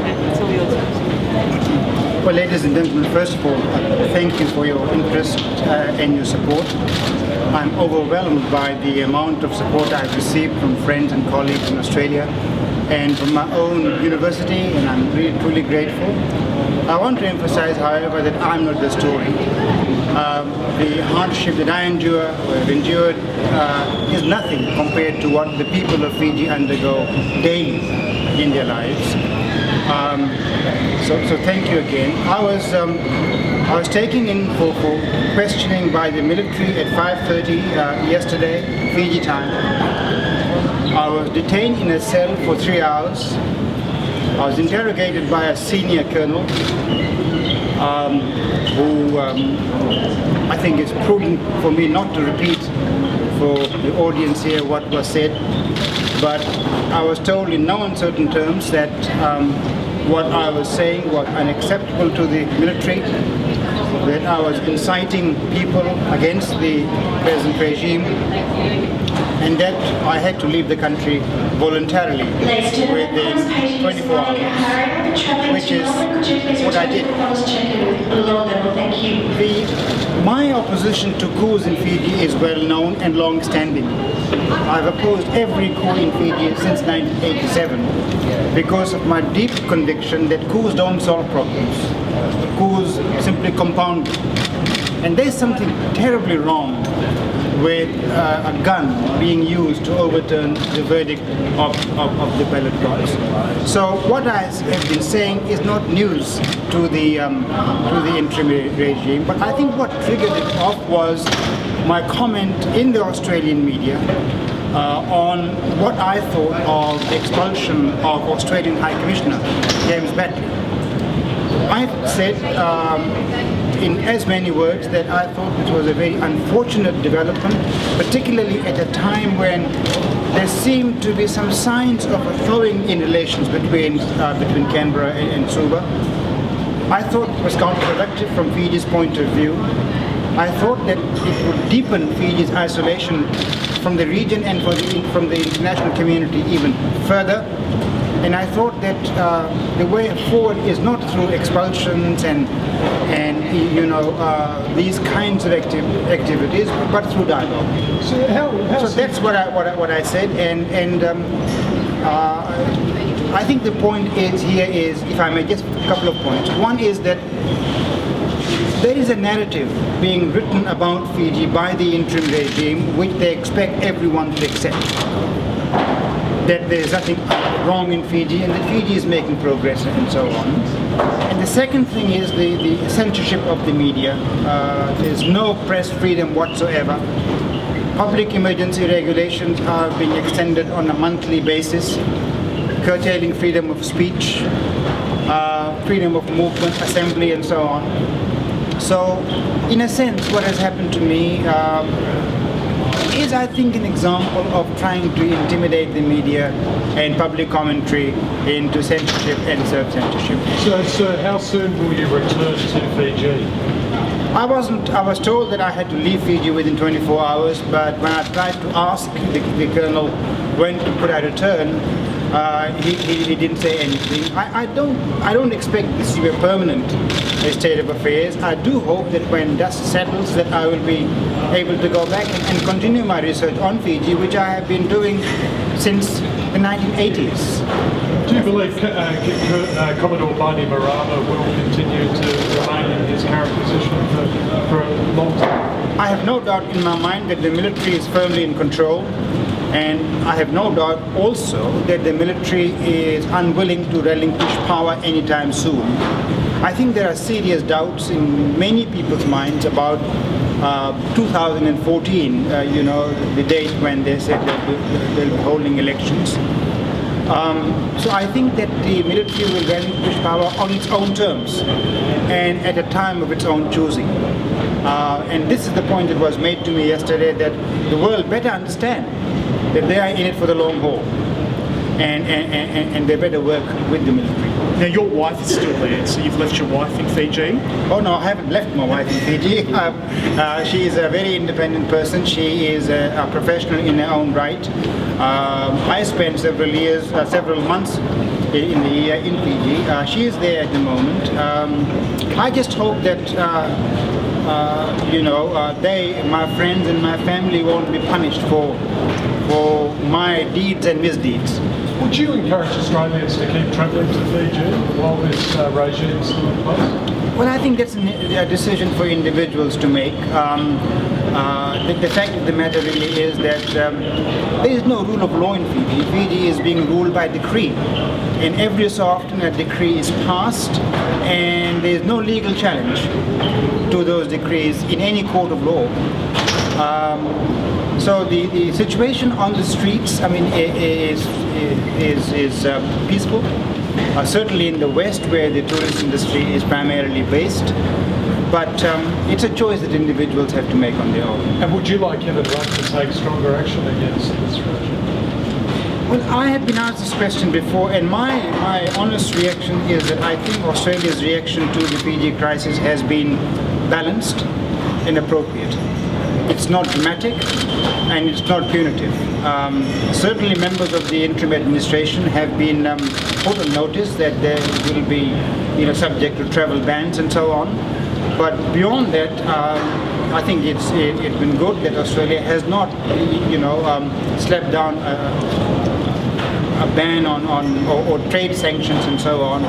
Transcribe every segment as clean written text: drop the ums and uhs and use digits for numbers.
Okay, it's all yours. Well, ladies and gentlemen, first of all, thank you for your interest and your support. I'm overwhelmed by the amount of support I've received from friends and colleagues in Australia and from my own university, and I'm really truly grateful. I want to emphasize, however, that I'm not the story. The hardship that I endure or have endured is nothing compared to what the people of Fiji undergo daily in their lives. So thank you again. I was taken in for questioning by the military at 5:30 yesterday, Fiji time. I was detained in a cell for 3 hours. I was interrogated by a senior colonel who I think it's prudent for me not to repeat for the audience here what was said, but I was told in no uncertain terms that what I was saying was unacceptable to the military, that I was inciting people against the present regime, and that I had to leave the country voluntarily within 24 hours, which is what I did. My opposition to coups in Fiji is well known and long-standing. I've opposed every coup in Fiji since 1987 because of my deep conviction that coups don't solve problems. Coups simply compound them. And there's something terribly wrong with a gun being used to overturn the verdict of the ballot box. So what I have been saying is not news to the interim regime, but I think what triggered it off was my comment in the Australian media on what I thought of the expulsion of Australian High Commissioner James Batley. I said in as many words that I thought it was a very unfortunate development, particularly at a time when there seemed to be some signs of a thawing in relations between Canberra and Suva. I thought it was counterproductive from Fiji's point of view. I thought that it would deepen Fiji's isolation from the region and from the international community even further. And I thought that the way forward is not through expulsions and these kinds of activities, but through dialogue. So that's what I said, and I think the point is, if I may, just a couple of points. One is that there is a narrative being written about Fiji by the interim regime which they expect everyone to accept. That there is nothing wrong in Fiji and that Fiji is making progress and so on. And the second thing is the censorship of the media. There's no press freedom whatsoever. Public emergency regulations are being extended on a monthly basis, curtailing freedom of speech, freedom of movement, assembly, and so on. So, in a sense, what has happened to me is, I think, an example of trying to intimidate the media and public commentary into censorship and self-censorship. So how soon will you return to Fiji? I was told that I had to leave Fiji within 24 hours, but when I tried to ask the colonel when could I return, he didn't say anything. I don't expect this to be a permanent state of affairs. I do hope that when dust settles that I will be able to go back and continue my research on Fiji, which I have been doing since the 1980s. Do you believe Commodore Baini Marama will continue to remain in his current position for a long time? I have no doubt in my mind that the military is firmly in control. And I have no doubt also that the military is unwilling to relinquish power anytime soon. I think there are serious doubts in many people's minds about 2014, the date when they said that they'll be holding elections. So I think that the military will relinquish power on its own terms and at a time of its own choosing. And this is the point that was made to me yesterday, that the world better understand that they are in it for the long haul, and they better work with the military. Now, your wife is still there, so you've left your wife in Fiji. Oh no, I haven't left my wife in Fiji. She is a very independent person. She is a professional in her own right. I spent several months in the year in Fiji. She is there at the moment. I just hope that my friends and my family won't be punished for my deeds and misdeeds. Would you encourage Australians to keep travelling to Fiji while this regime is still in place? Well, I think that's a decision for individuals to make. The fact of the matter really is that there is no rule of law in Fiji. Fiji is being ruled by decree. And every so often a decree is passed and there is no legal challenge to those decrees in any court of law. So the situation on the streets, I mean, is peaceful. Certainly in the West, where the tourist industry is primarily based. But it's a choice that individuals have to make on their own. And would you like Kevin Rudd to take stronger action against this regime? Well, I have been asked this question before, and my honest reaction is that I think Australia's reaction to the Fiji crisis has been balanced and appropriate. It's not dramatic and it's not punitive. Certainly members of the interim administration have been put on notice that they will be subject to travel bans and so on. But beyond that, I think it's been good that Australia has not slapped down a ban or trade sanctions and so on,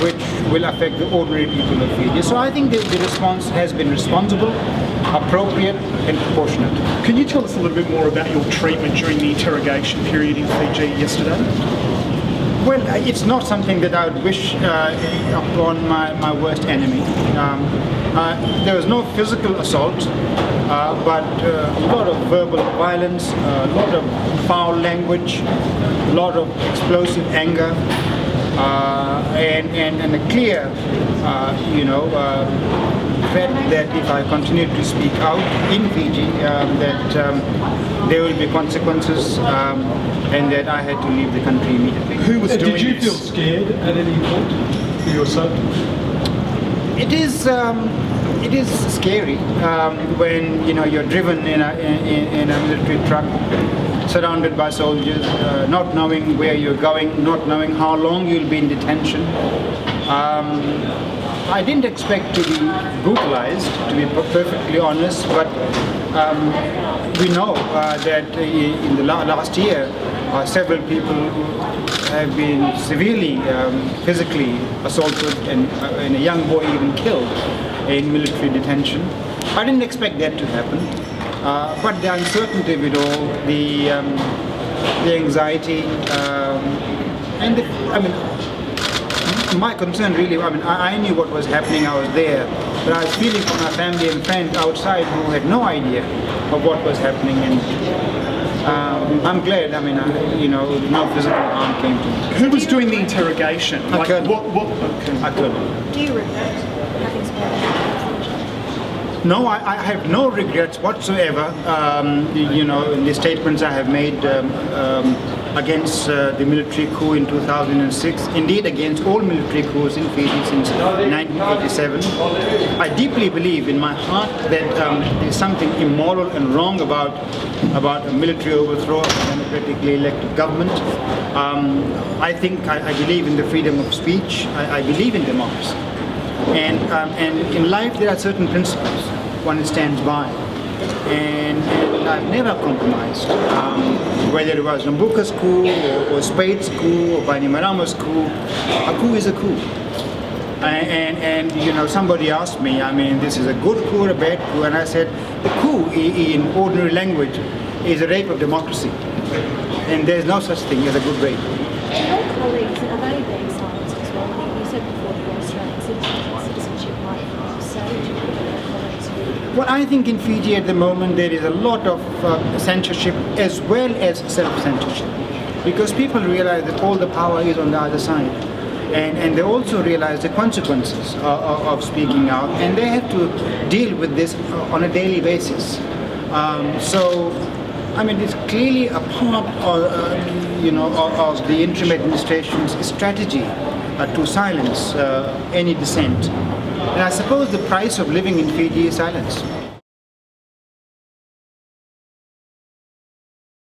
which will affect the ordinary people of Fiji. So I think the response has been responsible, appropriate and proportionate. Can you tell us a little bit more about your treatment during the interrogation period in Fiji yesterday? Well, it's not something that I would wish upon my worst enemy. There was no physical assault, but a lot of verbal violence, a lot of foul language, a lot of explosive anger, and a clear, threat that if I continue to speak out in Fiji, that there will be consequences, and that I had to leave the country immediately. Who was doing this? Did you feel scared at any point for yourself? It is scary when you're driven in a military truck, surrounded by soldiers, not knowing where you're going, not knowing how long you'll be in detention. I didn't expect to be brutalized, to be perfectly honest, but we know that in the last year, several people have been severely physically assaulted and a young boy even killed in military detention. I didn't expect that to happen, but the uncertainty with all, the anxiety, and my concern really, I knew what was happening, I was there, but I was feeling for my family and friends outside who had no idea of what was happening, and I'm glad, no physical harm came to me. Who was doing the interrogation? I couldn't. I couldn't. Do you regret having spoken? No, I have no regrets whatsoever. In the statements I have made against the military coup in 2006, indeed against all military coups in Fiji since 1987. I deeply believe in my heart that there's something immoral and wrong about a military overthrow of a democratically elected government. I believe in the freedom of speech. I believe in democracy. And in life there are certain principles one stands by, and I've never compromised. Whether it was Nambuka's coup or Spade's coup or Bainimarama's coup, a coup is a coup. And somebody asked me, this is a good coup or a bad coup, and I said the coup in ordinary language is a rape of democracy, and there's no such thing as a good rape. Your colleagues, are they being silenced as well? You said before the Australian citizenship might say to your colleagues. Well, I think in Fiji at the moment there is a lot of censorship as well as self-censorship, because people realize that all the power is on the other side, and they also realize the consequences of speaking out, and they have to deal with this on a daily basis. It's clearly a part of the interim administration's strategy to silence any dissent. And I suppose the price of living in Fiji is silence.